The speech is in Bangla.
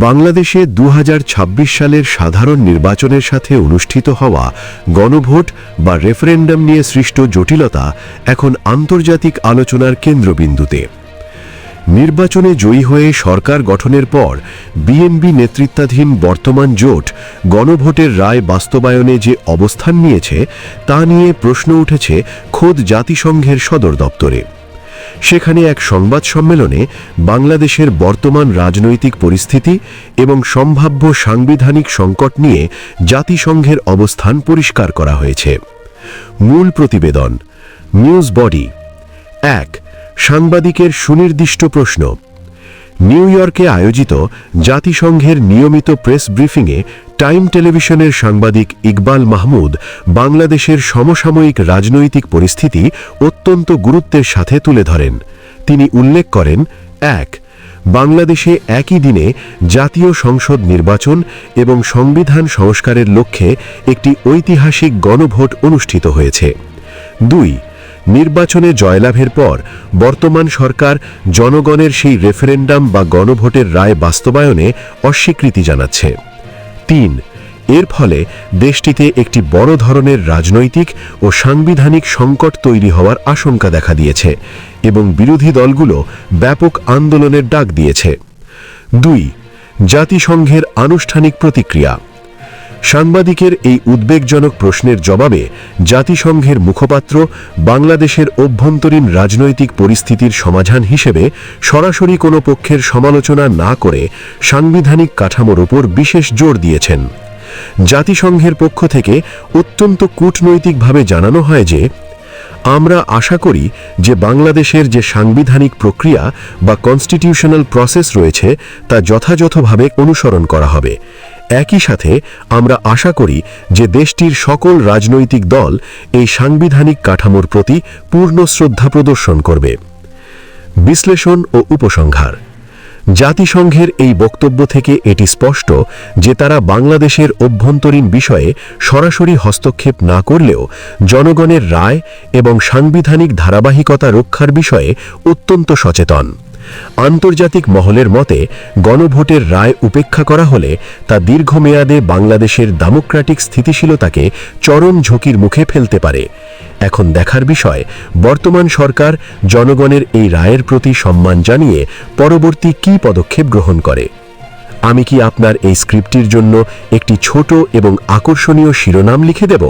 বাংলাদেশে ২০২৬ সালের সাধারণ নির্বাচনের সাথে অনুষ্ঠিত হওয়া গণভোট বা রেফারেন্ডাম নিয়ে সৃষ্ট জটিলতা এখন আন্তর্জাতিক আলোচনার কেন্দ্রবিন্দুতে। নির্বাচনে জয়ী হয়ে সরকার গঠনের পর বিএনপি নেতৃত্বাধীন বর্তমান জোট গণভোটের রায় বাস্তবায়নে যে অবস্থান নিয়েছে তা নিয়ে প্রশ্ন উঠেছে খোদ জাতিসংঘের সদর দপ্তরে। সেখানে এক সংবাদ সম্মেলনে বাংলাদেশের বর্তমান রাজনৈতিক পরিস্থিতি এবং সম্ভাব্য সাংবিধানিক সংকট নিয়ে জাতিসংঘের অবস্থান পরিষ্কার করা হয়েছে। মূল প্রতিবেদন। News body. ১. সাংবাদিকের সুনির্দিষ্ট প্রশ্ন। নিউ ইয়র্কে আয়োজিত জাতিসংঘের নিয়মিত প্রেস ব্রিফিংয়ে টাইম টেলিভিশনের সাংবাদিক ইকবাল মাহমুদ বাংলাদেশের সমসাময়িক রাজনৈতিক পরিস্থিতি অত্যন্ত গুরুত্বের সাথে তুলে ধরেন। তিনি উল্লেখ করেন, ১. বাংলাদেশে একই দিনে জাতীয় সংসদ নির্বাচন এবং সংবিধান সংস্কারের লক্ষ্যে একটি ঐতিহাসিক গণভোট অনুষ্ঠিত হয়েছে। ২. নির্বাচনে জয়লাভের পর বর্তমান সরকার জনগণের সেই রেফারেন্ডাম বা গণভোটের রায় বাস্তবায়নে অস্বীকৃতি জানাচ্ছে। ৩. এর ফলে দেশটিতে একটি বড় ধরনের রাজনৈতিক ও সাংবিধানিক সংকট তৈরি হওয়ার আশঙ্কা দেখা দিয়েছে এবং বিরোধী দলগুলো ব্যাপক আন্দোলনের ডাক দিয়েছে। ২. জাতিসংঘের আনুষ্ঠানিক প্রতিক্রিয়া। সাংবাদিকের এই উদ্বেগজনক প্রশ্নের জবাবে জাতিসংঘের মুখপাত্র বাংলাদেশের অভ্যন্তরীণ রাজনৈতিক পরিস্থিতির সমাধান হিসেবে সরাসরি কোনো পক্ষের সমালোচনা না করে সাংবিধানিক কাঠামোর ওপর বিশেষ জোর দিয়েছেন। জাতিসংঘের পক্ষ থেকে অত্যন্ত কূটনৈতিকভাবে জানানো হয় যে, আমরা আশা করি যে বাংলাদেশের যে সাংবিধানিক প্রক্রিয়া বা কনস্টিটিউশনাল প্রসেস রয়েছে তা যথাযথভাবে অনুসরণ করা হবে। একই সাথে আমরা আশা করি যে দেশটির সকল রাজনৈতিক দল এই সাংবিধানিক কাঠামোর প্রতি পূর্ণ শ্রদ্ধা প্রদর্শন করবে। বিশ্লেষণ ও উপসংহার। জাতিসংঘের এই বক্তব্য থেকে এটি স্পষ্ট যে তারা বাংলাদেশের অভ্যন্তরীণ বিষয়ে সরাসরি হস্তক্ষেপ না করলেও জনগণের রায় এবং সাংবিধানিক ধারাবাহিকতা রক্ষার বিষয়ে অত্যন্ত সচেতন। আন্তর্জাতিক মহলের মতে গণভোটের রায় উপেক্ষা করা হলে তা দীর্ঘমেয়াদে বাংলাদেশের ডেমোক্রেটিক স্থিতিশীলতাকে চরম ঝুঁকির মুখে ফেলতে পারে। এখন দেখার বিষয় বর্তমান সরকার জনগণের এই রায়ের প্রতি সম্মান জানিয়ে পরবর্তী কী পদক্ষেপ গ্রহণ করে। আমি কি আপনার এই স্ক্রিপ্টটির জন্য একটি ছোট এবং আকর্ষণীয় শিরোনাম লিখে দেব?